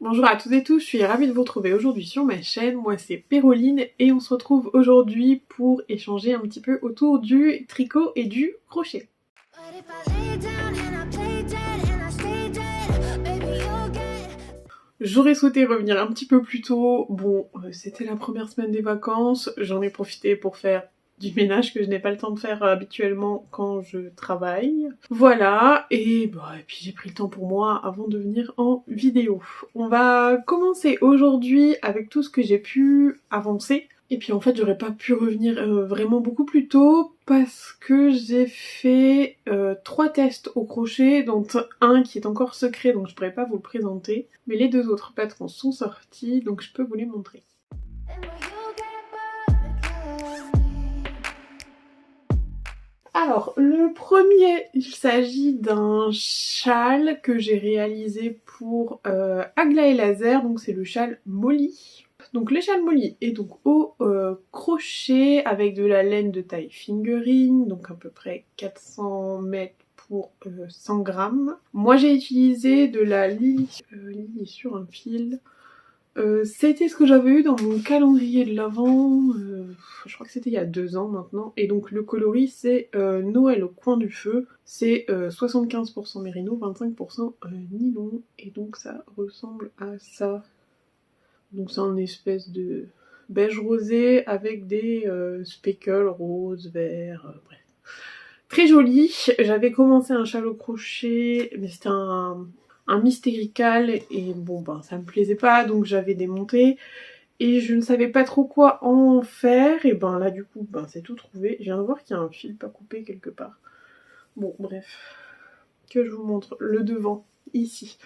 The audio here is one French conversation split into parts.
Bonjour à toutes et tous, je suis ravie de vous retrouver aujourd'hui sur ma chaîne. Moi c'est Péroline et on se retrouve aujourd'hui pour échanger un petit peu autour du tricot et du crochet. J'aurais souhaité revenir un petit peu plus tôt. Bon, c'était la première semaine des vacances, j'en ai profité pour faire du ménage que je n'ai pas le temps de faire habituellement quand je travaille. Voilà, et puis j'ai pris le temps pour moi avant de venir en vidéo. On va commencer aujourd'hui avec tout ce que j'ai pu avancer. Et puis en fait j'aurais pas pu revenir vraiment beaucoup plus tôt parce que j'ai fait 3 tests au crochet, dont un qui est encore secret donc je pourrais pas vous le présenter. Mais les 2 autres patrons sont sortis donc je peux vous les montrer. Alors, le premier, il s'agit d'un châle que j'ai réalisé pour Aglaé Laser, donc c'est le châle Molly. Donc le châle Molly est donc au crochet avec de la laine de taille fingering, donc à peu près 400 mètres pour 100 grammes. Moi j'ai utilisé de la Lily sur un fil. C'était ce que j'avais eu dans mon calendrier de l'Avent, je crois que c'était il y a 2 ans maintenant, et donc le coloris c'est Noël au coin du feu, c'est 75% mérino, 25% nylon, et donc ça ressemble à ça. Donc c'est un espèce de beige rosé avec des speckles rose, vert, bref. Très joli. J'avais commencé un châle au crochet, mais c'était un mystérical et bon ça me plaisait pas donc j'avais démonté et je ne savais pas trop quoi en faire et là du coup c'est tout trouvé. Je viens de voir qu'il y a un fil pas coupé quelque part. Bon bref, que je vous montre le devant ici.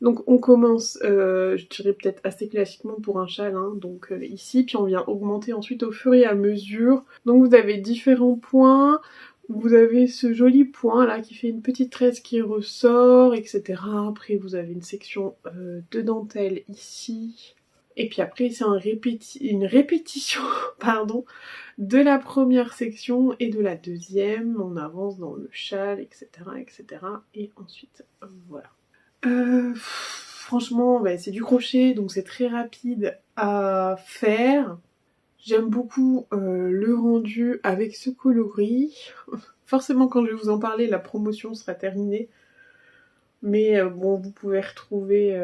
Donc on commence, je dirais peut-être assez classiquement pour un châle, hein, donc ici, puis on vient augmenter ensuite au fur et à mesure. Donc vous avez différents points. Vous avez ce joli point là qui fait une petite tresse qui ressort, etc. Après vous avez une section de dentelle ici. Et puis après c'est une répétition pardon, de la première section et de la deuxième. On avance dans le châle, etc. etc. Et ensuite voilà. Franchement c'est du crochet donc c'est très rapide à faire. J'aime beaucoup le rendu avec ce coloris. Forcément quand je vais vous en parler la promotion sera terminée. Mais bon vous pouvez retrouver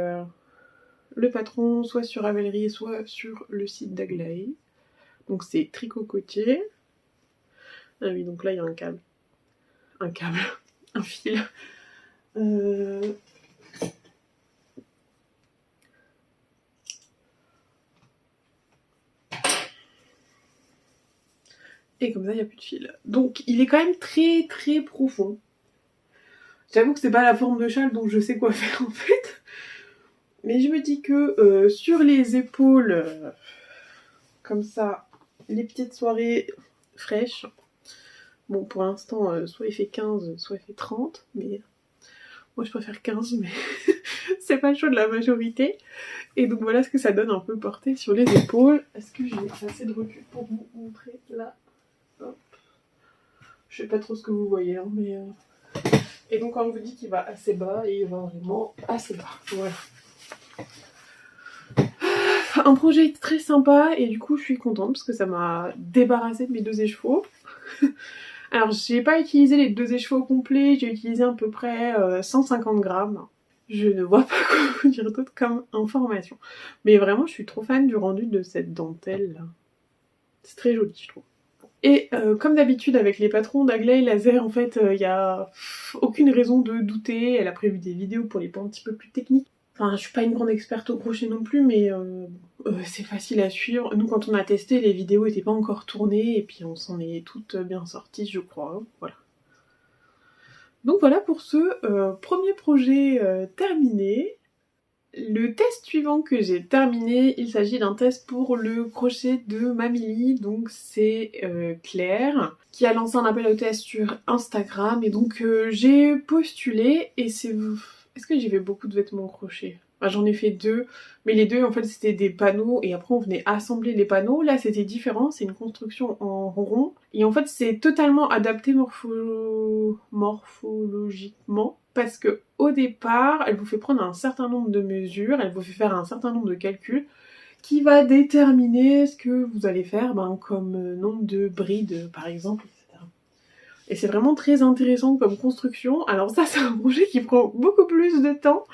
le patron soit sur Ravelry soit sur le site d'Aglaé. Donc c'est tricot côtier. Ah oui donc là il y a un câble. Un fil. Et comme ça il n'y a plus de fil. Donc il est quand même très très profond. J'avoue que c'est pas la forme de châle donc je sais quoi faire en fait. Mais je me dis que sur les épaules, comme ça, les petites soirées fraîches, bon pour l'instant soit il fait 15, soit il fait 30, mais moi je préfère 15, mais c'est pas le choix de la majorité. Et donc voilà ce que ça donne un peu porté sur les épaules. Est-ce que j'ai assez de recul pour vous montrer là? Hop. Je sais pas trop ce que vous voyez, hein, mais... Et donc quand on vous dit qu'il va assez bas, il va vraiment assez bas, voilà. Un projet très sympa et du coup je suis contente parce que ça m'a débarrassé de mes 2 écheveaux. Alors j'ai pas utilisé les 2 écheveaux complets, j'ai utilisé à peu près 150 grammes. Je ne vois pas quoi vous dire d'autre comme information. Mais vraiment je suis trop fan du rendu de cette dentelle là. C'est très joli je trouve. Et comme d'habitude avec les patrons d'Aglaé Laser, en fait, il n'y a aucune raison de douter. Elle a prévu des vidéos pour les points un petit peu plus techniques. Enfin, je suis pas une grande experte au crochet non plus, mais c'est facile à suivre. Nous, quand on a testé, les vidéos n'étaient pas encore tournées, et puis on s'en est toutes bien sorties, je crois. Voilà. Donc voilà pour ce premier projet terminé. Le test suivant que j'ai terminé, il s'agit d'un test pour le crochet de Mamily, donc c'est Claire qui a lancé un appel au test sur Instagram et donc j'ai postulé et c'est... Est-ce que j'y vais beaucoup de vêtements crochet? Enfin, j'en ai fait 2, mais les 2 en fait c'était des panneaux et après on venait assembler les panneaux. Là c'était différent, c'est une construction en rond et en fait c'est totalement adapté morphologiquement parce que au départ elle vous fait prendre un certain nombre de mesures, elle vous fait faire un certain nombre de calculs qui va déterminer ce que vous allez faire comme nombre de brides par exemple, etc. Et c'est vraiment très intéressant comme construction. Alors ça c'est un projet qui prend beaucoup plus de temps.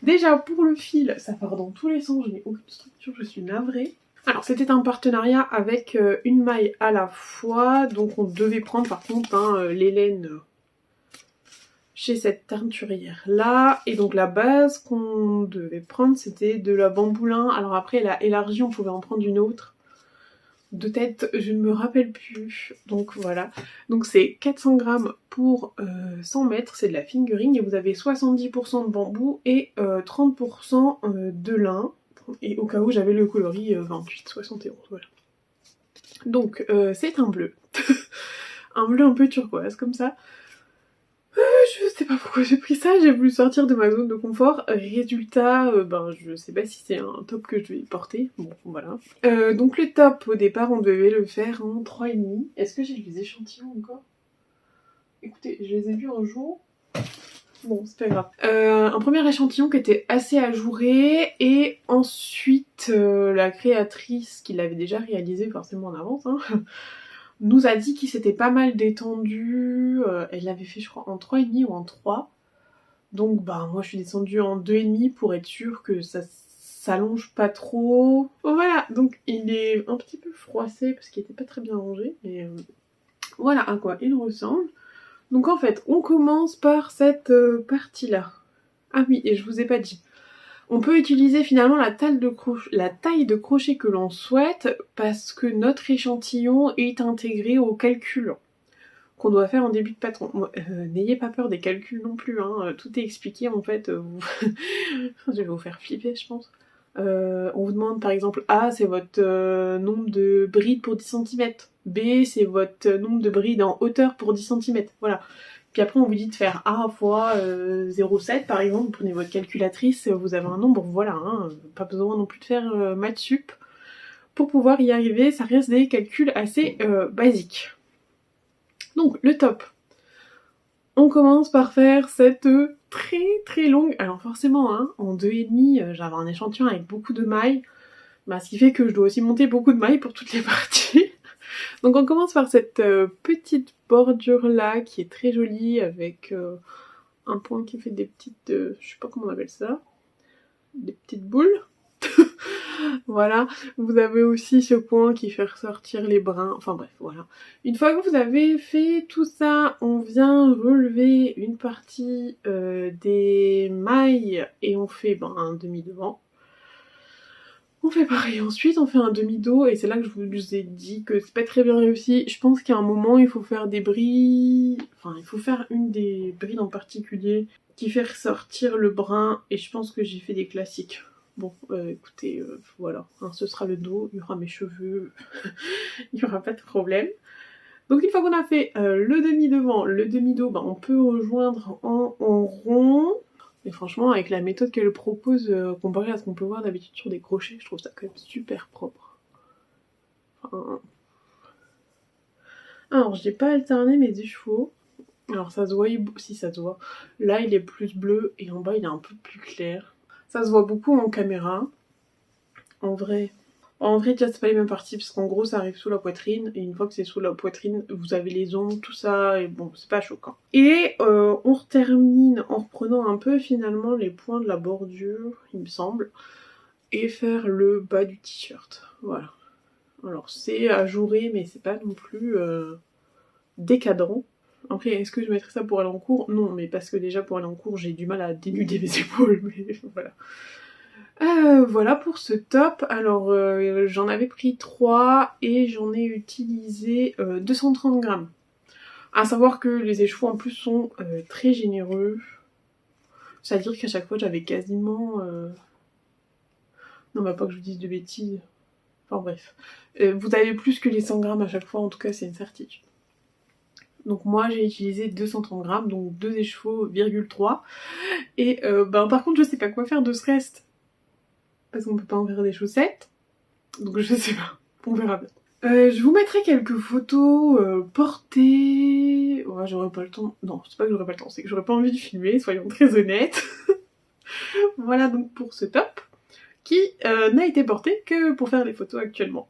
Déjà pour le fil, ça part dans tous les sens, je n'ai aucune structure, je suis navrée. Alors c'était un partenariat avec une maille à la fois, donc on devait prendre par contre les laines chez cette teinturière là, et donc la base qu'on devait prendre c'était de la bamboulin. Alors après elle a élargi, on pouvait en prendre une autre. De tête, je ne me rappelle plus, donc voilà. Donc c'est 400 grammes pour 100 mètres, c'est de la fingering, et vous avez 70% de bambou et 30% de lin. Et au cas où j'avais le coloris 28,71, voilà. Donc c'est un bleu. Un bleu un peu turquoise, comme ça. Je sais pas pourquoi j'ai pris ça, j'ai voulu sortir de ma zone de confort. Résultat, je sais pas si c'est un top que je vais porter. Bon, voilà. Donc le top, au départ, on devait le faire en 3,5. Est-ce que j'ai les échantillons encore? Écoutez, je les ai vus un jour. Bon, c'est pas grave. Un premier échantillon qui était assez ajouré, et ensuite la créatrice qui l'avait déjà réalisé forcément en avance, nous a dit qu'il s'était pas mal détendu. Elle l'avait fait je crois en 3,5 ou en 3. Donc moi je suis descendue en 2,5 pour être sûre que ça s'allonge pas trop. Bon, voilà, donc il est un petit peu froissé parce qu'il était pas très bien rangé, mais voilà à quoi il ressemble. Donc en fait on commence par cette partie là. Ah oui, et je vous ai pas dit. On peut utiliser finalement la taille de crochet que l'on souhaite parce que notre échantillon est intégré au calcul qu'on doit faire en début de patron. N'ayez pas peur des calculs non plus, tout est expliqué en fait. Je vais vous faire flipper je pense. On vous demande par exemple A c'est votre nombre de brides pour 10 cm, B c'est votre nombre de brides en hauteur pour 10 cm, voilà. Puis après on vous dit de faire A fois 0,7 par exemple, vous prenez votre calculatrice, vous avez un nombre, voilà, pas besoin non plus de faire maths sup pour pouvoir y arriver, ça reste des calculs assez basiques. Donc le top, on commence par faire cette très très longue, alors forcément en 2,5 j'avais un échantillon avec beaucoup de mailles, ce qui fait que je dois aussi monter beaucoup de mailles pour toutes les parties. Donc on commence par cette petite bordure là qui est très jolie avec un point qui fait des petites, je sais pas comment on appelle ça, des petites boules. Voilà, vous avez aussi ce point qui fait ressortir les brins, enfin bref, voilà. Une fois que vous avez fait tout ça, on vient relever une partie des mailles et on fait un demi-devant. On fait pareil ensuite, on fait un demi-dos et c'est là que je vous ai dit que c'est pas très bien réussi. Je pense qu'à un moment il faut faire des brides, il faut faire une des brides en particulier qui fait ressortir le brin et je pense que j'ai fait des classiques. Bon, écoutez, voilà, ce sera le dos, il y aura mes cheveux, il n'y aura pas de problème. Donc une fois qu'on a fait le demi-devant, le demi-dos, on peut rejoindre en rond. Mais franchement, avec la méthode qu'elle propose, comparé à ce qu'on peut voir d'habitude sur des crochets, je trouve ça quand même super propre. Alors, j'ai pas alterné mes défauts. Alors ça se voit, si ça se voit. Là, il est plus bleu et en bas, il est un peu plus clair. Ça se voit beaucoup en caméra. En vrai, déjà c'est pas les mêmes parties parce qu'en gros ça arrive sous la poitrine et une fois que c'est sous la poitrine vous avez les ongles, tout ça et bon c'est pas choquant. Et on termine en reprenant un peu finalement les points de la bordure il me semble et faire le bas du t-shirt, voilà. Alors c'est ajouré mais c'est pas non plus décadent. Après est-ce que je mettrais ça pour aller en cours? Non, mais parce que déjà pour aller en cours j'ai du mal à dénuder mes épaules, mais voilà. Voilà pour ce top. Alors j'en avais pris 3 et j'en ai utilisé 230 grammes. À savoir que les écheveaux en plus sont très généreux. C'est-à-dire qu'à chaque fois j'avais quasiment... Non pas que je vous dise de bêtises. Enfin bref. Vous avez plus que les 100 grammes à chaque fois, en tout cas c'est une certitude. Donc moi j'ai utilisé 230 grammes, donc 2 écheveaux,3. Et par contre je sais pas quoi faire de ce reste. parce qu'on peut pas en faire des chaussettes. Donc je sais pas, on verra bien. Je vous mettrai quelques photos portées... Ouais, j'aurais pas le temps... Non, c'est pas que j'aurais pas le temps, c'est que j'aurais pas envie de filmer, soyons très honnêtes. Voilà donc pour ce top, qui n'a été porté que pour faire des photos actuellement.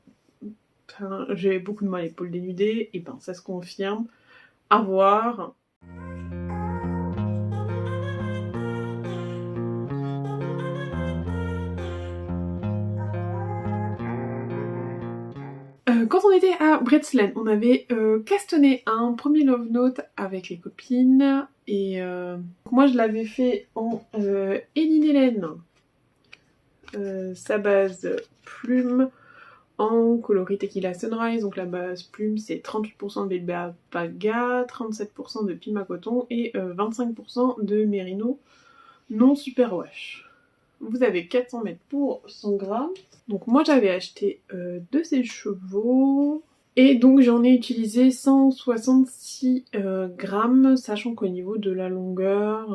Enfin, j'ai beaucoup de mal à l'épaule dénudée, et ben ça se confirme. À voir. Quand on était à Bretzeln, on avait castonné un premier love note avec les copines, et moi je l'avais fait en Eline Hélène, sa base plume, en coloris Tequila Sunrise, donc la base plume c'est 38% de Bébé Paga, 37% de Pima Coton et 25% de Merino non superwash. Vous avez 400 mètres pour 100 grammes. Donc moi j'avais acheté de ces chevaux. Et donc j'en ai utilisé 166 grammes, sachant qu'au niveau de la longueur,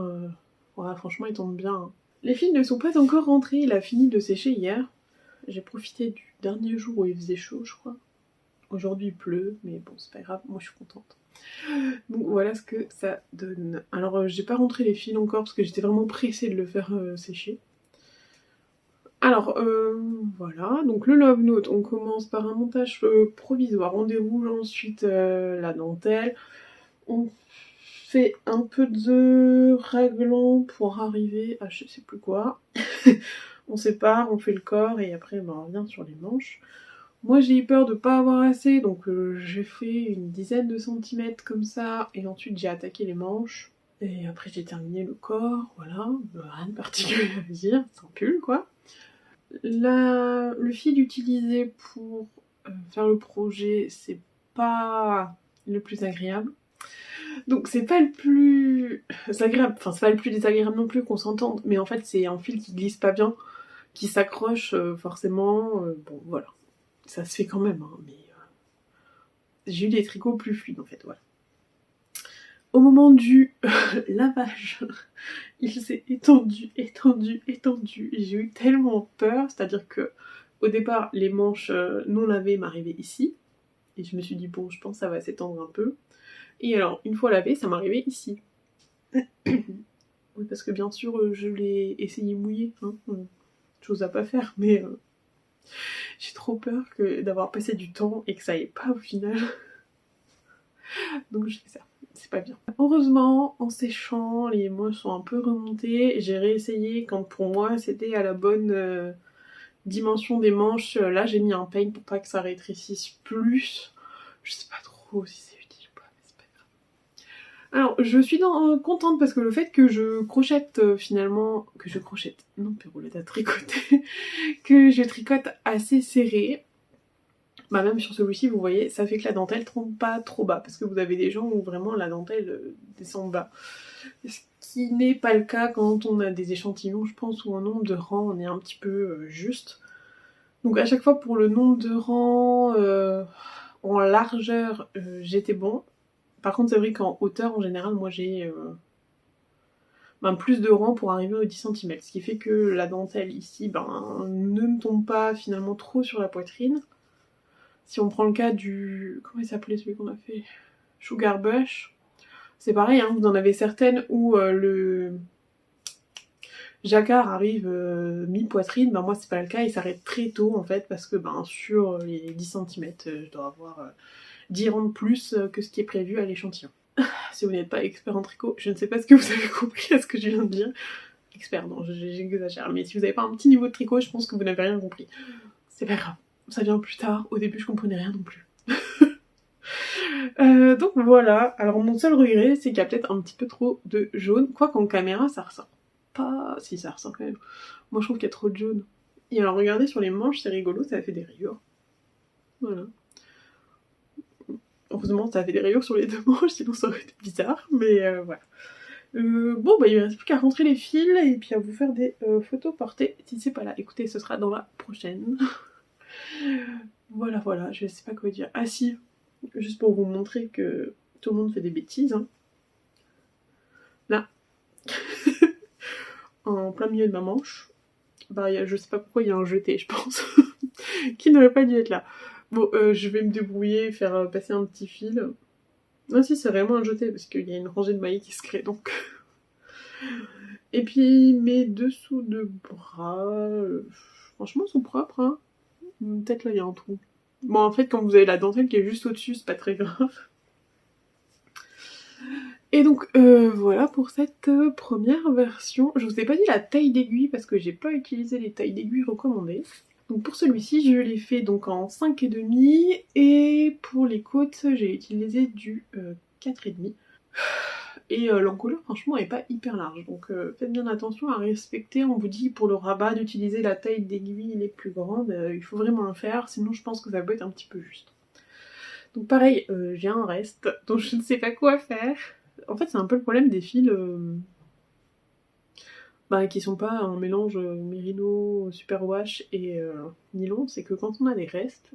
ouais, franchement il tombe bien. Hein. Les fils ne sont pas encore rentrés, il a fini de sécher hier. J'ai profité du dernier jour où il faisait chaud je crois. Aujourd'hui il pleut, mais bon c'est pas grave, moi je suis contente. Donc voilà ce que ça donne. Alors j'ai pas rentré les fils encore parce que j'étais vraiment pressée de le faire sécher. Alors voilà, donc le love note, on commence par un montage provisoire, on déroule ensuite la dentelle, on fait un peu de raglan pour arriver à je sais plus quoi, on sépare, on fait le corps et après ben, on revient sur les manches. Moi j'ai eu peur de pas avoir assez, donc j'ai fait une dizaine de centimètres comme ça, et ensuite j'ai attaqué les manches, et après j'ai terminé le corps, voilà, rien de particulier à dire, c'est un pull quoi. Le fil utilisé pour faire le projet, c'est pas le plus agréable. Donc c'est pas le plus agréable, enfin c'est pas le plus désagréable non plus qu'on s'entende, mais en fait c'est un fil qui glisse pas bien, qui s'accroche forcément, bon voilà. Ça se fait quand même, hein, mais j'ai eu des tricots plus fluides en fait, voilà. Au moment du lavage, il s'est étendu, et j'ai eu tellement peur, c'est-à-dire que au départ, les manches non lavées m'arrivaient ici, et je me suis dit bon, je pense que ça va s'étendre un peu. Et alors, une fois lavé, ça m'arrivait ici. Oui, parce que bien sûr, je l'ai essayé mouillé, hein, chose à pas faire, mais j'ai trop peur d'avoir passé du temps et que ça aille pas au final. Donc je fais ça. C'est pas bien. Heureusement, en séchant, les manches sont un peu remontées. J'ai réessayé quand pour moi c'était à la bonne dimension des manches. Là j'ai mis un peigne pour pas que ça rétrécisse plus. Je sais pas trop si c'est utile ou pas, mais c'est pas grave. Alors je suis contente parce que le fait que je crochette finalement... Que je crochette, non Péroulette à tricoter. Que je tricote assez serré. Bah même sur celui-ci, vous voyez, ça fait que la dentelle tombe pas trop bas, parce que vous avez des gens où vraiment la dentelle descend bas. Ce qui n'est pas le cas quand on a des échantillons, je pense, où en nombre de rangs, on est un petit peu juste. Donc à chaque fois, pour le nombre de rangs en largeur, j'étais bon. Par contre, c'est vrai qu'en hauteur, en général, moi j'ai plus de rangs pour arriver aux 10 cm. Ce qui fait que la dentelle ici ne me tombe pas finalement trop sur la poitrine. Si on prend le cas du... Comment il s'appelait celui qu'on a fait? Sugar Bush. C'est pareil, hein, vous en avez certaines où le jacquard arrive mi-poitrine. Ben moi c'est pas le cas, il s'arrête très tôt en fait parce que sur les 10 cm, je dois avoir 10 rangs de plus que ce qui est prévu à l'échantillon. Si vous n'êtes pas expert en tricot, je ne sais pas ce que vous avez compris à ce que je viens de dire. Expert, non, j'exagère. Mais si vous n'avez pas un petit niveau de tricot, je pense que vous n'avez rien compris. C'est pas grave. Ça vient plus tard, au début je comprenais rien non plus. Donc voilà, alors mon seul regret c'est qu'il y a peut-être un petit peu trop de jaune, quoi qu'en caméra ça ressort pas... Si ça ressort quand même, moi je trouve qu'il y a trop de jaune. Et alors regardez sur les manches, c'est rigolo, ça a fait des rayures. Voilà. Heureusement ça a fait des rayures sur les deux manches, sinon ça aurait été bizarre, mais voilà. Bon bah il ne reste plus qu'à rentrer les fils et puis à vous faire des photos portées. Si c'est pas là, écoutez, ce sera dans la prochaine. Voilà, je sais pas quoi dire. Ah si, juste pour vous montrer que tout le monde fait des bêtises. Hein. Là, en plein milieu de ma manche, Bah je sais pas pourquoi il y a un jeté, je pense, qui n'aurait pas dû être là. Bon, je vais me débrouiller, faire passer un petit fil. Ah si, c'est vraiment un jeté, parce qu'il y a une rangée de mailles qui se crée, donc... Et puis mes dessous de bras, franchement sont propres, hein. Peut-être là il y a un trou. Bon en fait quand vous avez la dentelle qui est juste au-dessus, c'est pas très grave. Et donc voilà pour cette première version. Je vous ai pas dit la taille d'aiguille parce que j'ai pas utilisé les tailles d'aiguille recommandées. Donc pour celui-ci je l'ai fait donc en 5,5 et pour les côtes j'ai utilisé du 4,5. Et l'encolure franchement est pas hyper large, donc faites bien attention à respecter. On vous dit pour le rabat d'utiliser la taille d'aiguille les plus grandes, il faut vraiment le faire, sinon je pense que ça peut être un petit peu juste. Donc pareil, j'ai un reste dont je ne sais pas quoi faire. En fait c'est un peu le problème des fils qui sont pas un mélange Merino, Superwash et nylon, c'est que quand on a des restes,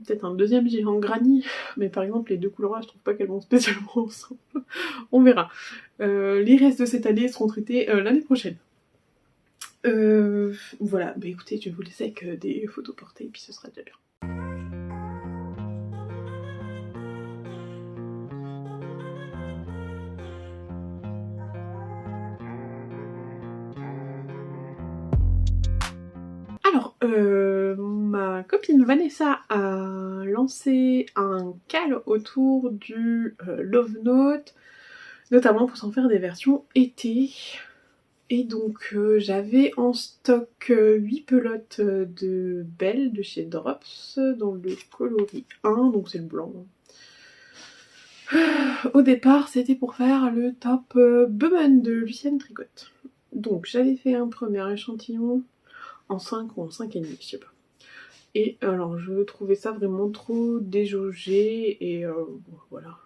peut-être un deuxième gilet en granit, mais par exemple les deux couleurs je trouve pas qu'elles vont spécialement ensemble. On verra. Les restes de cette année seront traités l'année prochaine. Voilà, bah écoutez, je vais vous laisser avec des photos portées et puis ce sera déjà bien. Alors, ma copine Vanessa a lancé un cal autour du Love Note, notamment pour s'en faire des versions été. Et donc j'avais en stock 8 pelotes de Belle de chez Drops dans le coloris 1, donc c'est le blanc. Au départ c'était pour faire le top Bummen de Lucienne Tricotte. Donc j'avais fait un premier échantillon en 5 ou en 5,5, je sais pas. Et alors je trouvais ça vraiment trop déjaugé et voilà.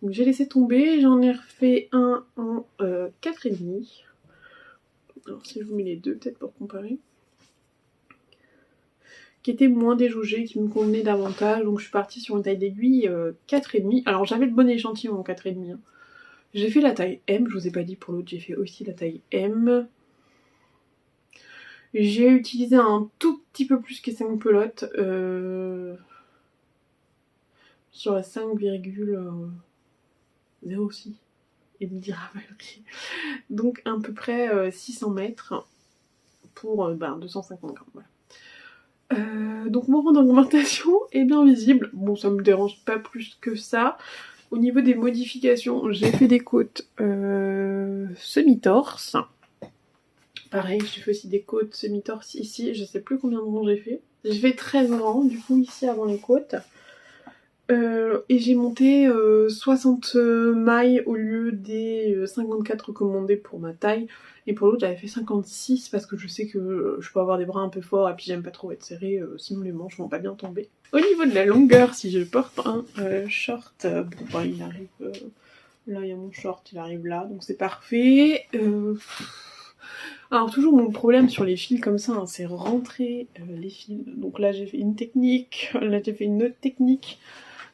Donc j'ai laissé tomber, j'en ai refait un en 4,5. Alors si je vous mets les deux peut-être pour comparer. Qui était moins déjaugé, qui me convenait davantage. Donc je suis partie sur une taille d'aiguille 4,5. Alors j'avais le bon échantillon en 4,5. Hein. J'ai fait la taille M, je vous ai pas dit pour l'autre, j'ai fait aussi la taille M. J'ai utilisé un tout petit peu plus que 5 pelotes. Sur la 5,06. Il me dira Valérie. Donc à peu près 600 mètres pour 250 grammes. Voilà. Donc mon rang d'augmentation est bien visible. Bon, ça me dérange pas plus que ça. Au niveau des modifications, j'ai fait des côtes semi-torse. Pareil, j'ai fait aussi des côtes semi-torse ici. Je sais plus combien de rangs j'ai fait. J'ai fait 13 rangs du coup ici avant les côtes. Et j'ai monté 60 mailles au lieu des 54 recommandées pour ma taille. Et pour l'autre j'avais fait 56 parce que je sais que je peux avoir des bras un peu forts et puis j'aime pas trop être serrée, sinon les manches vont pas bien tomber. Au niveau de la longueur, si je porte un short, il arrive... là il y a mon short, il arrive là, donc c'est parfait. Alors toujours mon problème sur les fils comme ça, hein, c'est rentrer les fils. Donc là j'ai fait une technique, là j'ai fait une autre technique.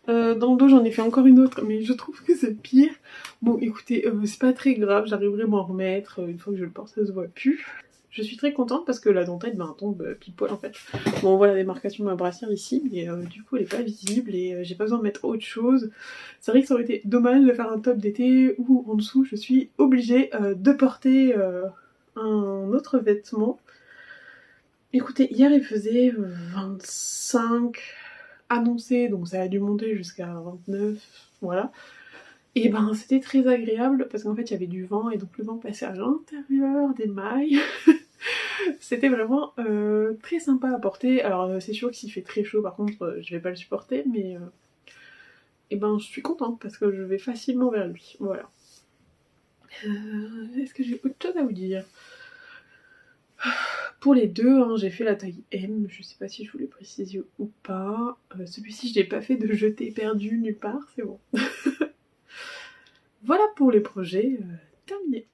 Dans le dos j'en ai fait encore une autre mais je trouve que c'est pire. Bon écoutez, c'est pas très grave, j'arriverai à m'en remettre, une fois que je le porte ça se voit plus. Je suis très contente parce que la dentelle tombe pile poil en fait. Bon on voit la démarcation de ma brassière ici mais du coup elle est pas visible et j'ai pas besoin de mettre autre chose. C'est vrai que ça aurait été dommage de faire un top d'été où en dessous je suis obligée de porter un autre vêtement. Écoutez, hier il faisait 25 annoncé, donc ça a dû monter jusqu'à 29, voilà. Et ben c'était très agréable parce qu'en fait il y avait du vent et donc le vent passait à l'intérieur des mailles. C'était vraiment très sympa à porter. Alors c'est sûr que s'il fait très chaud par contre je vais pas le supporter mais et ben je suis contente parce que je vais facilement vers lui, voilà. Est-ce que j'ai autre chose à vous dire? Pour les deux, hein, j'ai fait la taille M, je sais pas si je vous l'ai précisé ou pas. Celui-ci, je n'ai pas fait de jeté perdu nulle part, c'est bon. Voilà pour les projets terminés.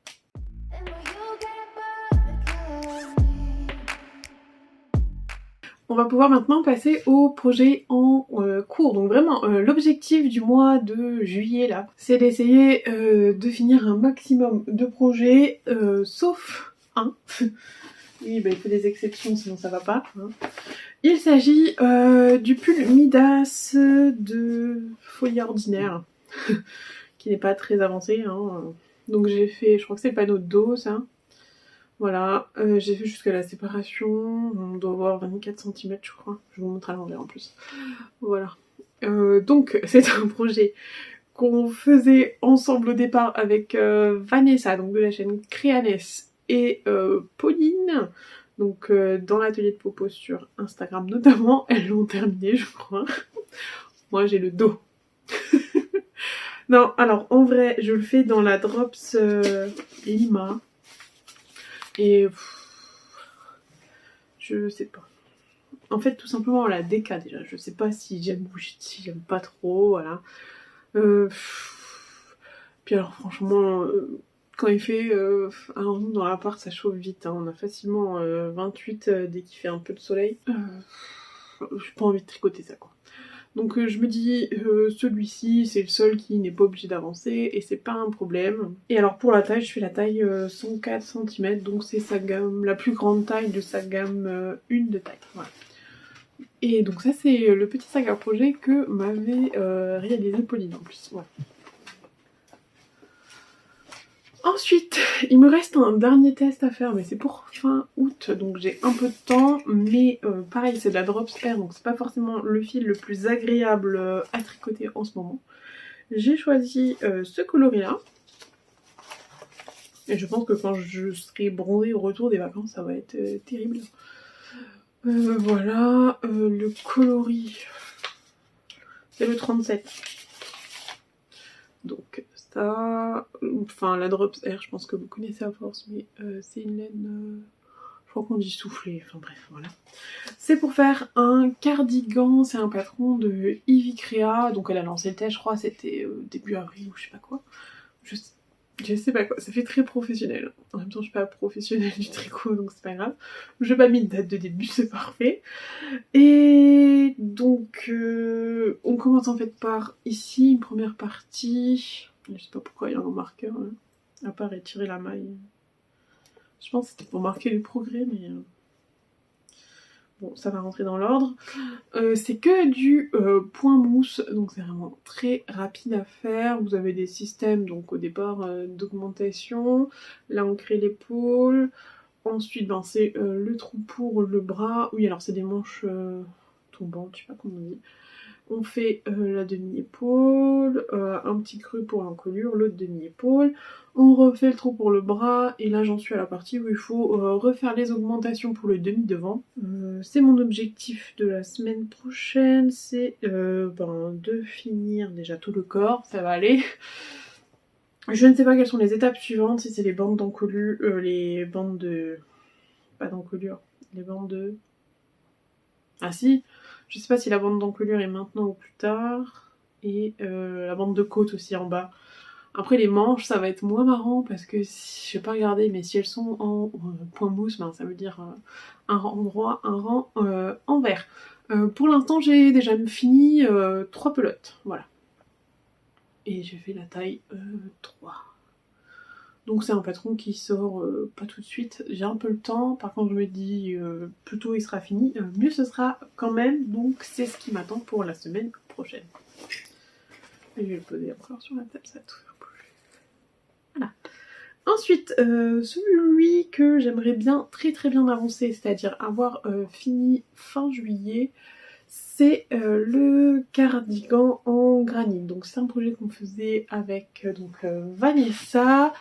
On va pouvoir maintenant passer au projet en cours. Donc vraiment, l'objectif du mois de juillet là, c'est d'essayer de finir un maximum de projets, sauf hein. Oui, bah, il faut des exceptions, sinon ça va pas. Hein. Il s'agit du pull Midas de Folie Ordinaire, qui n'est pas très avancé. Hein. Donc j'ai fait, je crois que c'est le panneau de dos, ça. Voilà, j'ai fait jusqu'à la séparation, on doit avoir 24 cm je crois. Je vous montre à l'envers en plus. Voilà. Donc c'est un projet qu'on faisait ensemble au départ avec Vanessa, donc de la chaîne Créanes, et Pauline, donc dans l'atelier de Popo sur Instagram notamment. Elles l'ont terminé, je crois. Moi j'ai le dos. Non, alors en vrai, je le fais dans la Drops Lima. Et je sais pas. En fait, tout simplement la DK déjà. Je sais pas si j'aime ou si j'aime pas trop, voilà. Puis alors franchement, quand il fait alors nous dans l'appart ça chauffe vite, hein. On a facilement 28 dès qu'il fait un peu de soleil. J'ai pas envie de tricoter ça quoi. Donc je me dis, celui-ci c'est le seul qui n'est pas obligé d'avancer et c'est pas un problème. Et alors pour la taille, je fais la taille 104 cm, donc c'est sa gamme, la plus grande taille de sa gamme 1 de taille. Voilà. Et donc ça c'est le petit sac à projet que m'avait réalisé Pauline en plus. Voilà. Ensuite, il me reste un dernier test à faire, mais c'est pour fin août, donc j'ai un peu de temps, mais pareil, c'est de la Drops Air, donc c'est pas forcément le fil le plus agréable à tricoter en ce moment. J'ai choisi ce coloris-là, et je pense que quand je serai bronzée au retour des vacances, ça va être terrible. Voilà, le coloris, c'est le 37. Donc ça, enfin la Drops Air, je pense que vous connaissez à force, mais c'est une laine, je crois qu'on dit soufflé, enfin bref, voilà. C'est pour faire un cardigan, c'est un patron de Ivy Crea, donc elle a lancé le test, je crois, c'était début avril ou je sais pas quoi. Je sais pas quoi, ça fait très professionnel. En même temps, je suis pas professionnelle du tricot, donc c'est pas grave. J'ai pas mis de date de début, c'est parfait. Et donc, on commence en fait par ici, une première partie. Je sais pas pourquoi il y a un marqueur, là, à part étirer la maille. Je pense que c'était pour marquer les progrès, mais... Bon, ça va rentrer dans l'ordre. C'est que du point mousse, donc c'est vraiment très rapide à faire. Vous avez des systèmes, donc au départ d'augmentation. Là, on crée l'épaule. Ensuite, ben, c'est le trou pour le bras. Oui, alors c'est des manches tombantes, je sais pas comment on dit. On fait la demi-épaule, un petit creux pour l'encolure, l'autre demi-épaule. On refait le trou pour le bras, et là j'en suis à la partie où il faut refaire les augmentations pour le demi-devant. C'est mon objectif de la semaine prochaine, c'est de finir déjà tout le corps, ça va aller. Je ne sais pas quelles sont les étapes suivantes, si c'est les bandes d'encolure, les bandes de... pas d'encolure, les bandes de... Ah si, je sais pas si la bande d'encolure est maintenant ou plus tard. Et la bande de côte aussi en bas. Après les manches, ça va être moins marrant parce que je vais pas regarder, mais si elles sont en point mousse, ben, ça veut dire un rang droit, un rang envers. Pour l'instant, j'ai déjà fini 3 pelotes, voilà. Et j'ai fait la taille 3. Donc c'est un patron qui sort pas tout de suite, j'ai un peu le temps, par contre je me dis plus tôt il sera fini, mieux ce sera quand même, donc c'est ce qui m'attend pour la semaine prochaine. Et je vais le poser encore sur la table, ça va tout faire bouger. Voilà. Ensuite, celui que j'aimerais bien, très bien avancer, c'est-à-dire avoir fini fin juillet, c'est le cardigan en granit. Donc c'est un projet qu'on faisait avec Vanessa.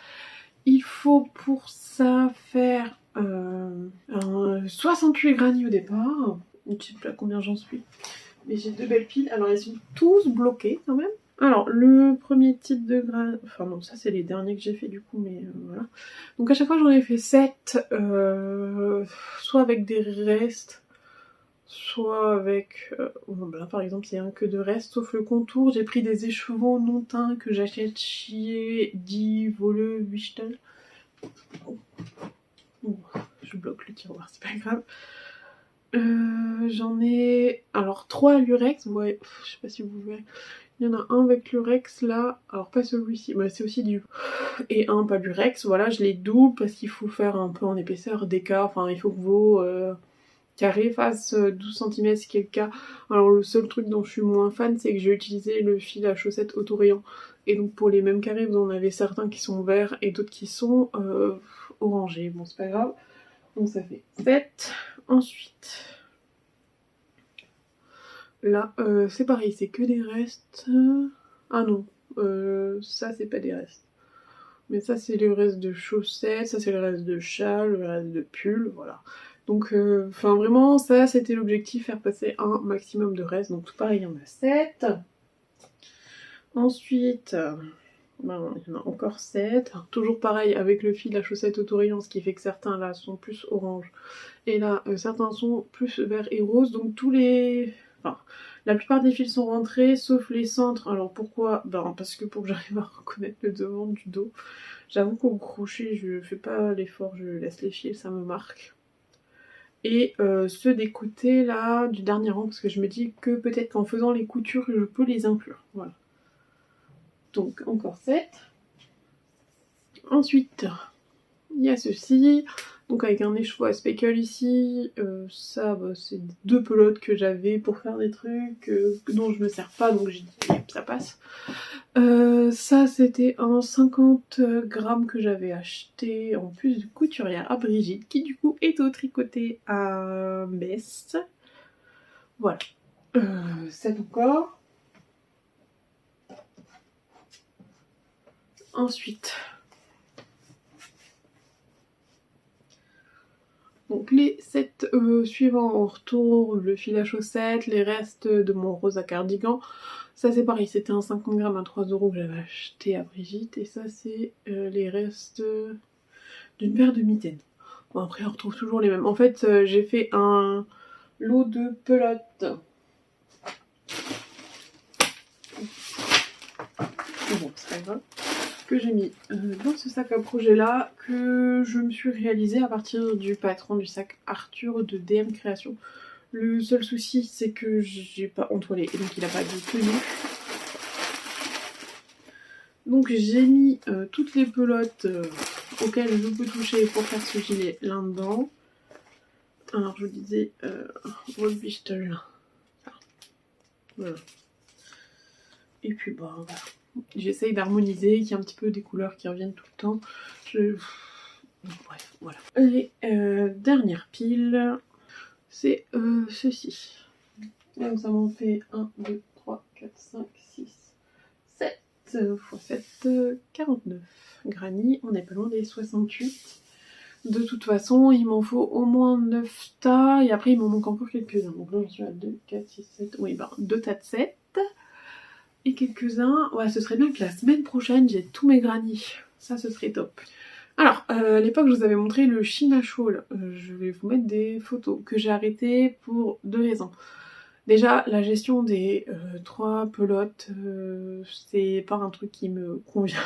Il faut pour ça faire un 68 granits au départ. Je ne sais plus à combien j'en suis. Mais j'ai 2 belles piles. Alors ils sont tous bloqués quand même. Alors le premier type de granit... Enfin non, ça c'est les derniers que j'ai fait du coup, mais voilà. Donc à chaque fois j'en ai fait 7. Soit avec des restes, soit avec... là par exemple c'est un que de reste, sauf le contour. J'ai pris des écheveaux non teints que j'achète chez Die Wolle Wichtel. Oh, je bloque le tiroir, c'est pas grave. J'en ai alors 3 à l'urex, ouais, je sais pas si vous verrez. Il y en a un avec le Rex là, alors pas celui-ci, bah c'est aussi du... Et un pas du Rex, voilà, je les double parce qu'il faut faire un peu en épaisseur d'écart, enfin il faut que vos carrés fassent 12 cm ce qui est le cas. Alors le seul truc dont je suis moins fan, c'est que j'ai utilisé le fil à chaussettes auto-rayant. Et donc pour les mêmes carrés, vous en avez certains qui sont verts et d'autres qui sont orangés. Bon c'est pas grave, donc ça fait 7. Ensuite... Là, c'est pareil, c'est que des restes... Ah non, ça c'est pas des restes. Mais ça c'est le reste de chaussettes, ça c'est le reste de châle, le reste de pull, voilà. Donc, enfin vraiment, ça c'était l'objectif, faire passer un maximum de restes. Donc tout pareil, il y en a 7. Ensuite, ben, il y en a encore 7. Toujours pareil, avec le fil à chaussette autorayant, ce qui fait que certains là sont plus orange. Et là, certains sont plus vert et rose, donc tous les... Enfin, la plupart des fils sont rentrés, sauf les centres. Alors pourquoi? Ben parce que pour que j'arrive à reconnaître le devant du dos. J'avoue qu'au crochet, je fais pas l'effort, je laisse les fils, ça me marque. Et ceux des côtés là, du dernier rang, parce que je me dis que peut-être qu'en faisant les coutures, je peux les inclure. Voilà. Donc encore 7. Ensuite, il y a ceci. Donc avec un écheveau à speckle ici, ça bah, c'est 2 pelotes que j'avais pour faire des trucs dont je me sers pas, donc j'ai dit ça passe. Ça c'était un 50 grammes que j'avais acheté en plus de couturière à Brigitte, qui du coup est au tricoté à Best. Voilà. 7 encore. Ensuite... Donc les 7 suivants, on retourne le fil à chaussettes, les restes de mon rosa cardigan. Ça c'est pareil, c'était un 50 grammes à 3 € que j'avais acheté à Brigitte. Et ça c'est les restes d'une paire de mitaines. Bon après on retrouve toujours les mêmes. En fait j'ai fait un lot de pelotes. Bon c'est pas grave. Que j'ai mis dans ce sac à projet là, que je me suis réalisé à partir du patron du sac Arthur de DM Création. Le seul souci c'est que j'ai pas entoilé et donc il a pas de tenue. Donc j'ai mis toutes les pelotes auxquelles je peux toucher pour faire ce gilet là-dedans. Alors je vous disais Rose Bichtel. Voilà. Et puis bah voilà. J'essaye d'harmoniser, qu'il y ait un petit peu des couleurs qui reviennent tout le temps. Bref, voilà. Et dernière pile, c'est ceci. Donc ça m'en fait 1, 2, 3, 4, 5, 6, 7 x 7, 49. Granny, on n'est pas loin des 68. De toute façon, il m'en faut au moins 9 tas, et après il m'en manque encore quelques-uns. Donc là j'en suis à 2, 4, 6, 7, oui ben 2 tas de 7. Et quelques-uns, ouais ce serait bien que la semaine prochaine j'ai tous mes granny. Ça ce serait top. Alors, à l'époque je vous avais montré le China Shawl. Je vais vous mettre des photos que j'ai arrêtées pour 2 raisons. Déjà, la gestion des 3 pelotes, c'est pas un truc qui me convient.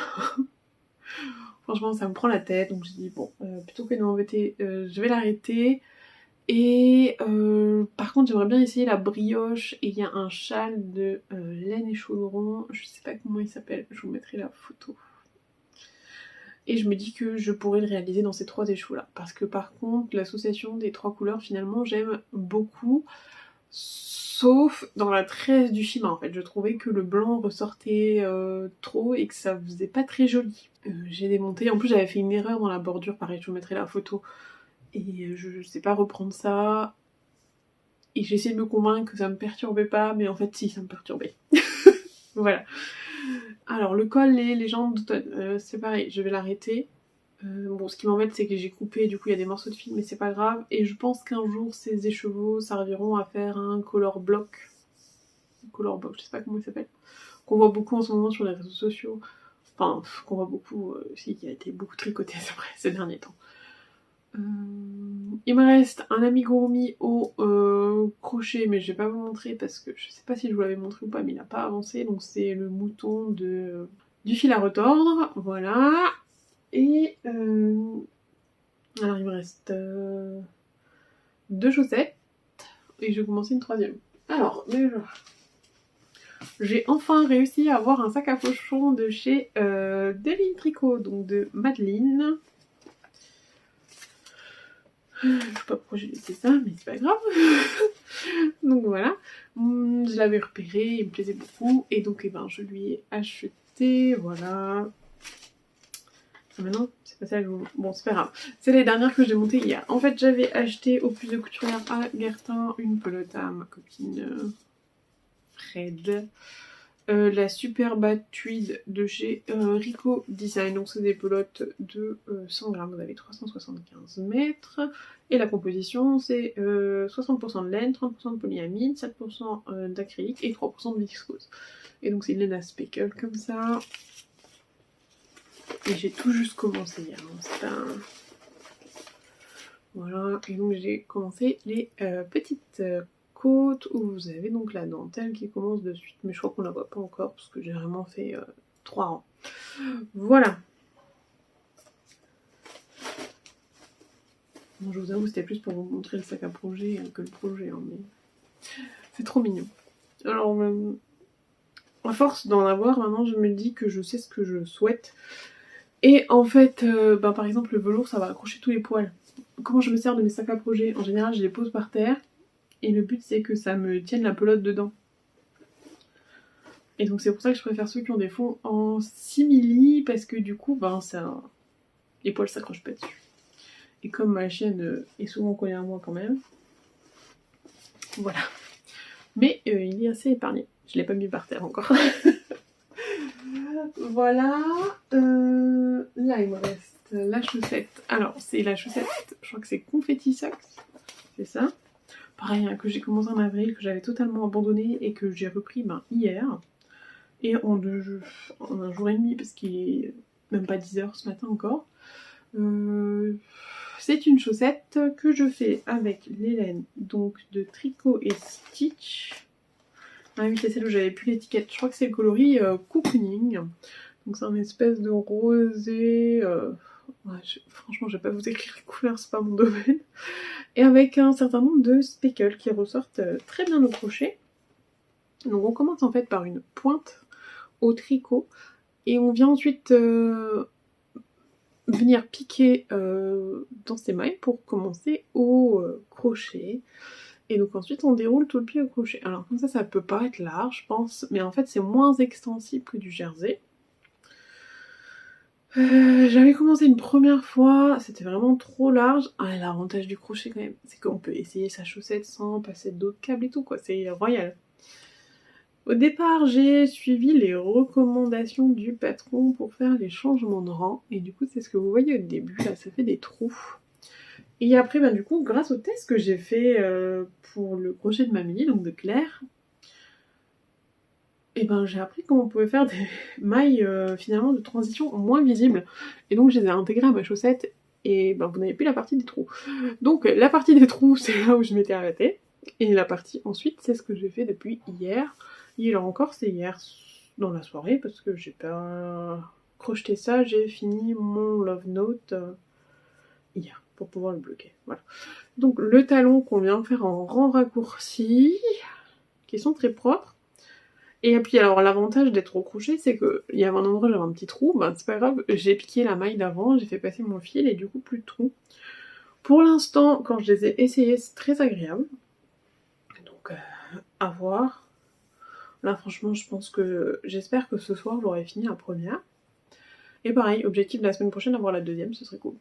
Franchement, ça me prend la tête, donc je dis bon, plutôt que de m'embêter, je vais l'arrêter. Et par contre, j'aimerais bien essayer la brioche. Et il y a un châle de laine et chaudron, je sais pas comment il s'appelle, je vous mettrai la photo. Et je me dis que je pourrais le réaliser dans ces 3 échos là. Parce que par contre, l'association des 3 couleurs, finalement, j'aime beaucoup. Sauf dans la tresse du schéma en fait. Je trouvais que le blanc ressortait trop et que ça faisait pas très joli. J'ai démonté, en plus j'avais fait une erreur dans la bordure, pareil je vous mettrai la photo. Et je sais pas reprendre ça. Et j'ai essayé de me convaincre que ça me perturbait pas, mais en fait si, ça me perturbait. Voilà. Alors le col, les jambes d'automne, c'est pareil, je vais l'arrêter. Bon, ce qui m'embête c'est que j'ai coupé, du coup il y a des morceaux de fil, mais c'est pas grave. Et je pense qu'un jour ces écheveaux serviront à faire un color block. Color block, je sais pas comment il s'appelle. Qu'on voit beaucoup en ce moment sur les réseaux sociaux. Enfin, qu'on voit beaucoup, aussi, qui a été beaucoup tricoté après ces derniers temps. Il me reste un amigurumi au crochet, mais je vais pas vous montrer parce que je sais pas si je vous l'avais montré ou pas, mais il n'a pas avancé. Donc c'est le mouton du fil à retordre, voilà. Et alors il me reste 2 chaussettes et je vais commencer une 3e. Alors déjà, j'ai enfin réussi à avoir un sac à pochon de chez Deline Tricot, donc de Madeleine. Je sais pas pourquoi j'ai laissé ça, mais c'est pas grave. Donc voilà, je l'avais repéré, il me plaisait beaucoup, et donc je lui ai acheté, voilà. Ah mais non, c'est pas ça que je... Bon, c'est pas grave. C'est les dernières que j'ai montées hier. En fait, j'avais acheté au Puce de Couturière à Guertin une pelote à ma copine Fred. La Superba Tweed de chez Rico Design. Donc c'est des pelotes de 100 grammes, vous avez 375 mètres. Et la composition c'est 60% de laine, 30% de polyamide, 7% d'acrylique et 3% de viscose. Et donc c'est une laine à speckle comme ça. Et j'ai tout juste commencé hier. Voilà, et donc j'ai commencé les petites côtes où vous avez donc la dentelle qui commence de suite. Mais je crois qu'on la voit pas encore parce que j'ai vraiment fait 3 rangs. Voilà. Bon, je vous avoue, c'était plus pour vous montrer le sac à projet que le projet, hein, mais c'est trop mignon. Alors, à force d'en avoir, maintenant je me dis que je sais ce que je souhaite. Et en fait, par exemple, le velours, ça va accrocher tous les poils. Comment je me sers de mes sacs à projet? En général, je les pose par terre. Et le but, c'est que ça me tienne la pelote dedans. Et donc c'est pour ça que je préfère ceux qui ont des fonds en simili, parce que du coup, les poils s'accrochent pas dessus. Et comme ma chienne est souvent collée à moi quand même, voilà. Mais il est assez épargné. Je l'ai pas mis par terre encore. Voilà. Là, il me reste la chaussette. Alors, c'est la chaussette, je crois que c'est Confetti Socks. C'est ça. Pareil, hein, que j'ai commencé en avril, que j'avais totalement abandonné et que j'ai repris hier. Et en un jour et demi, parce qu'il est même pas 10 h ce matin encore. C'est une chaussette que je fais avec les laines donc de Tricot et Stitch. Ah oui, c'est celle où j'avais plus l'étiquette. Je crois que c'est le coloris cocooning. Donc c'est un espèce de rosé. Ouais, franchement, je vais pas vous écrire les couleurs, c'est pas mon domaine. Et avec un certain nombre de speckles qui ressortent très bien au crochet. Donc on commence en fait par une pointe au tricot et on vient ensuite venir piquer dans ces mailles pour commencer au crochet. Et donc ensuite on déroule tout le pied au crochet. Alors comme ça peut paraître large je pense, mais en fait c'est moins extensible que du jersey. J'avais commencé une première fois, c'était vraiment trop large. Ah, l'avantage du crochet quand même, c'est qu'on peut essayer sa chaussette sans passer d'autres câbles et tout quoi, c'est royal. Au départ, j'ai suivi les recommandations du patron pour faire les changements de rang. Et du coup, c'est ce que vous voyez au début, là, ça fait des trous. Et après, du coup, grâce au test que j'ai fait pour le crochet de Mamie, donc de Claire, j'ai appris comment on pouvait faire des mailles finalement de transition moins visibles. Et donc, je les ai intégrées à ma chaussette et vous n'avez plus la partie des trous. Donc, la partie des trous, c'est là où je m'étais arrêtée. Et la partie ensuite, c'est ce que j'ai fait depuis hier. Et là encore, c'est hier dans la soirée parce que j'ai pas crocheté ça. J'ai fini mon Love Note hier pour pouvoir le bloquer. Voilà. Donc le talon qu'on vient faire en rang raccourci, qui sont très propres. Et puis alors l'avantage d'être au crochet, c'est qu'il y avait un endroit où j'avais un petit trou. C'est pas grave, j'ai piqué la maille d'avant, j'ai fait passer mon fil et du coup plus de trou. Pour l'instant, quand je les ai essayés, c'est très agréable. Donc à voir. Là franchement je pense que j'espère que ce soir j'aurai fini la première. Et pareil, objectif de la semaine prochaine avoir la deuxième, ce serait cool.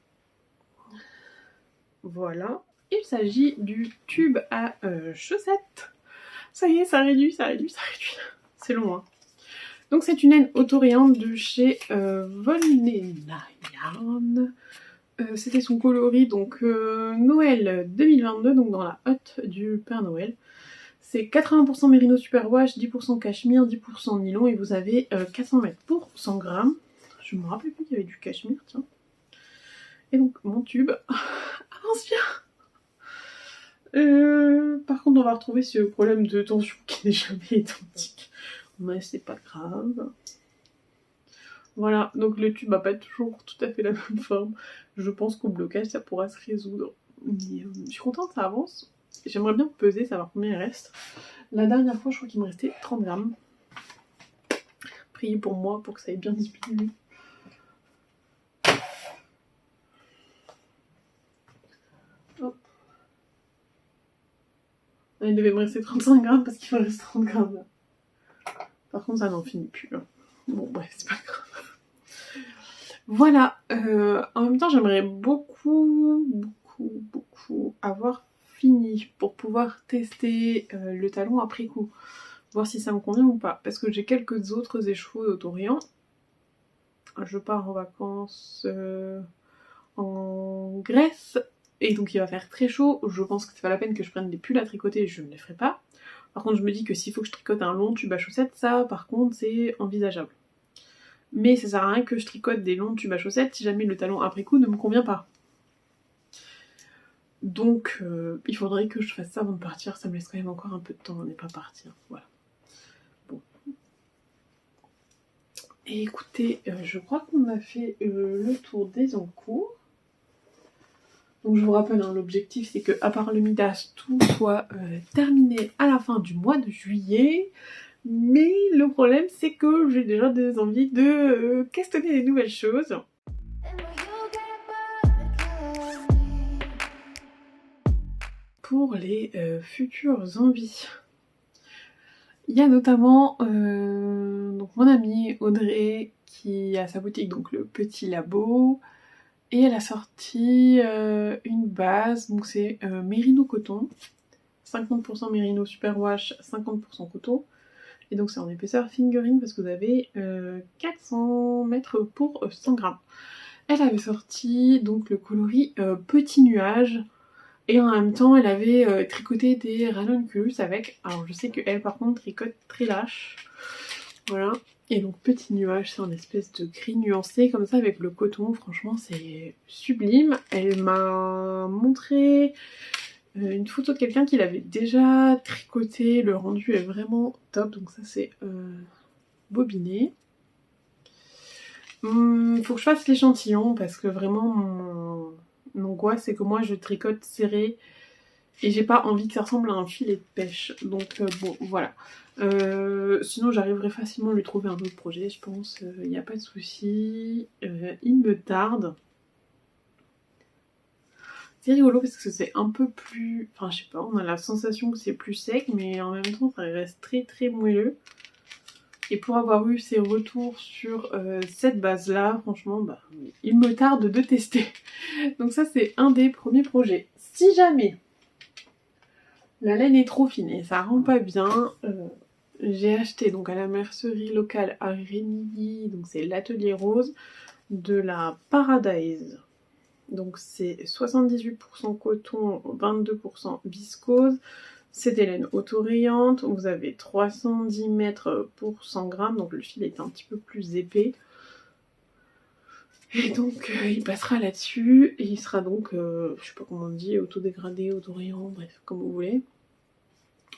Voilà. Il s'agit du tube à chaussettes. Ça y est, ça réduit. C'est long hein. Donc c'est une laine autorayante de chez Volnena Yarn. C'était son coloris donc Noël 2022, donc dans la hotte du Père Noël. C'est 80% mérino superwash, 10% cachemire, 10% nylon et vous avez 400 mètres pour 100 grammes. Je me rappelais plus qu'il y avait du cachemire, tiens. Et donc mon tube avance bien. Par contre on va retrouver ce problème de tension qui n'est jamais identique. Mais c'est pas grave. Voilà, donc le tube n'a pas toujours tout à fait la même forme. Je pense qu'au blocage ça pourra se résoudre. Mais, je suis contente, ça avance. J'aimerais bien peser, savoir combien il reste. La dernière fois, je crois qu'il me restait 30 grammes. prier pour moi pour que ça ait bien diminué. Hop. Il devait me rester 35 grammes parce qu'il me reste 30 grammes là. Par contre ça n'en finit plus. Hein. Bon bref, c'est pas grave. Voilà, en même temps j'aimerais beaucoup avoir fini pour pouvoir tester le talon après coup. Voir si ça me convient ou pas. Parce que j'ai quelques autres écheveaux d'Autorient. Je pars en vacances en Grèce. Et donc il va faire très chaud. Je pense que c'est pas la peine que je prenne des pulls à tricoter. Je ne les ferai pas. Par contre je me dis que s'il faut que je tricote un long tube à chaussettes, ça par contre c'est envisageable. Mais ça sert à rien que je tricote des longs tubes à chaussettes si jamais le talon après coup ne me convient pas. Donc il faudrait que je fasse ça avant de partir. Ça me laisse quand même encore un peu de temps à ne pas partir. Voilà. Et écoutez, je crois qu'on a fait le tour des encours. Donc je vous rappelle, hein, l'objectif c'est que, à part le Midas, tout soit terminé à la fin du mois de juillet. Mais le problème c'est que j'ai déjà des envies de questionner des nouvelles choses. Pour les futures envies. Il y a notamment donc mon amie Audrey qui a sa boutique, donc le Petit Labo, et elle a sorti une base, donc c'est Mérino coton, 50% Mérino superwash, 50% coton, et donc c'est en épaisseur fingering parce que vous avez 400 mètres pour 100 grammes. Elle avait sorti donc le coloris Petit Nuage. Et en même temps, elle avait tricoté des ranunculus avec. Alors je sais qu'elle par contre tricote très lâche. Voilà. Et donc Petit Nuage, c'est un espèce de gris nuancé comme ça avec le coton. Franchement c'est sublime. Elle m'a montré une photo de quelqu'un qui l'avait déjà tricoté. Le rendu est vraiment top. Donc ça c'est bobiné. Faut que je fasse l'échantillon parce que vraiment mon angoisse c'est que moi je tricote serré et j'ai pas envie que ça ressemble à un filet de pêche. Donc bon voilà. Sinon j'arriverai facilement à lui trouver un autre projet je pense. Il n'y a pas de souci. Il me tarde. C'est rigolo parce que c'est un peu plus... Enfin je sais pas, on a la sensation que c'est plus sec mais en même temps ça reste très très moelleux. Et pour avoir eu ces retours sur cette base-là, franchement, bah, il me tarde de tester. Donc ça, c'est un des premiers projets. Si jamais la laine est trop fine et ça rend pas bien, j'ai acheté donc à la mercerie locale à Rémilly, donc c'est l'Atelier Rose, de la Paradise. Donc c'est 78% coton, 22% viscose. C'est des laines autorayantes, vous avez 310 mètres pour 100 grammes, donc le fil est un petit peu plus épais. Et donc il passera là-dessus, et il sera donc, je sais pas comment on dit, autodégradé, autorayant, bref, comme vous voulez.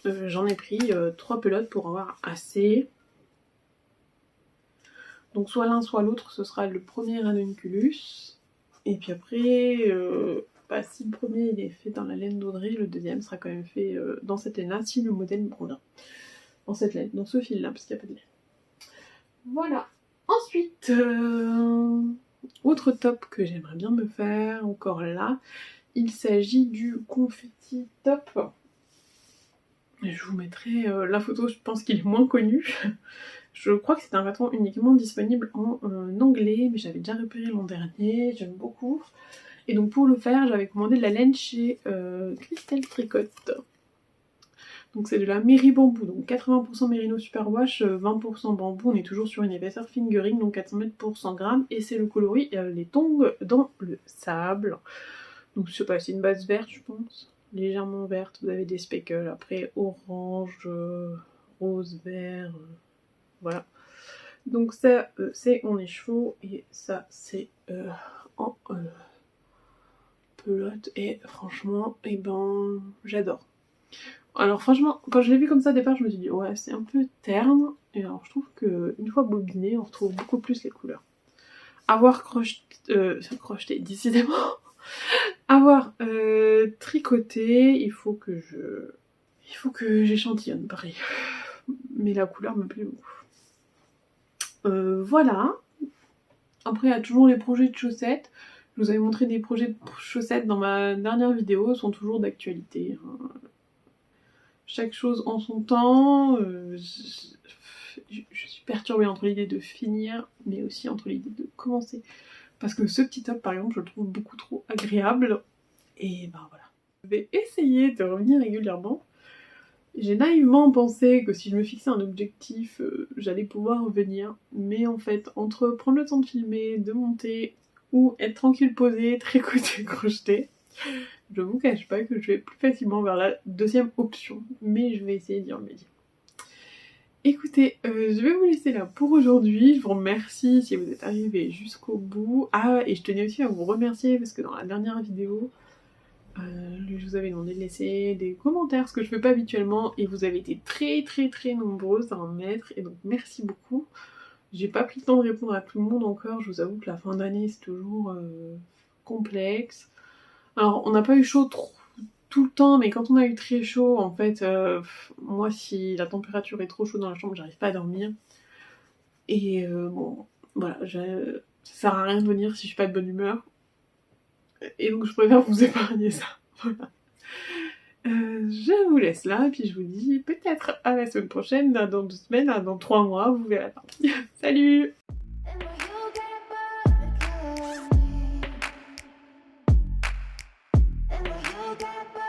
J'en ai pris 3 pelotes pour avoir assez. Donc soit l'un soit l'autre, ce sera le premier ranunculus. Et puis après... bah, si le premier il est fait dans la laine d'Audrey, le deuxième sera quand même fait dans cette laine-là, si le modèle me convient. Dans cette laine, dans ce fil-là, parce qu'il n'y a pas de laine. Voilà. Ensuite, autre top que j'aimerais bien me faire, encore là, il s'agit du confetti top. Je vous mettrai la photo, je pense qu'il est moins connu. Je crois que c'est un vêtement uniquement disponible en anglais, mais j'avais déjà repéré l'an dernier, j'aime beaucoup. Et donc pour le faire, j'avais commandé de la laine chez Christelle Tricotte. Donc c'est de la Méri Bambou, donc 80% Mérino Superwash, 20% bambou, on est toujours sur une épaisseur fingering, donc 400 mètres pour 100 grammes, et c'est le coloris les tongs dans le sable. Donc je sais pas, c'est une base verte je pense, légèrement verte, vous avez des speckles, après orange, rose, vert, voilà. Donc ça c'est en écheveau, et ça c'est en... pelote, et franchement, et ben j'adore. Alors franchement, quand je l'ai vu comme ça au départ, je me suis dit ouais c'est un peu terne, et alors je trouve que une fois bobiné, on retrouve beaucoup plus les couleurs. Avoir crocheté, décidément, avoir tricoté, il faut que j'échantillonne, pareil. Mais la couleur me plaît beaucoup. Voilà. Après il y a toujours les projets de chaussettes. Je vous avais montré des projets de chaussettes dans ma dernière vidéo, ils sont toujours d'actualité. Chaque chose en son temps. Je suis perturbée entre l'idée de finir, mais aussi entre l'idée de commencer. Parce que ce petit top, par exemple, je le trouve beaucoup trop agréable. Et ben voilà. Je vais essayer de revenir régulièrement. J'ai naïvement pensé que si je me fixais un objectif, j'allais pouvoir revenir. Mais en fait, entre prendre le temps de filmer, de monter, ou être tranquille posée, tricoter, crocheter, je vous cache pas que je vais plus facilement vers la deuxième option. Mais je vais essayer d'y remédier. Écoutez, je vais vous laisser là pour aujourd'hui. Je vous remercie si vous êtes arrivés jusqu'au bout. Ah, et je tenais aussi à vous remercier parce que dans la dernière vidéo, je vous avais demandé de laisser des commentaires, ce que je fais pas habituellement, et vous avez été très nombreuses à en mettre, et donc merci beaucoup. J'ai pas pris le temps de répondre à tout le monde encore, je vous avoue que la fin d'année c'est toujours complexe. Alors on n'a pas eu chaud tout le temps, mais quand on a eu très chaud, en fait, moi si la température est trop chaude dans la chambre, j'arrive pas à dormir. Et bon, voilà, ça sert à rien de venir si je suis pas de bonne humeur. Et donc je préfère vous épargner ça. Voilà. Je vous laisse là, puis je vous dis peut-être à la semaine prochaine, dans 2 semaines, dans 3 mois, vous verrez pas. Salut! And will you get back?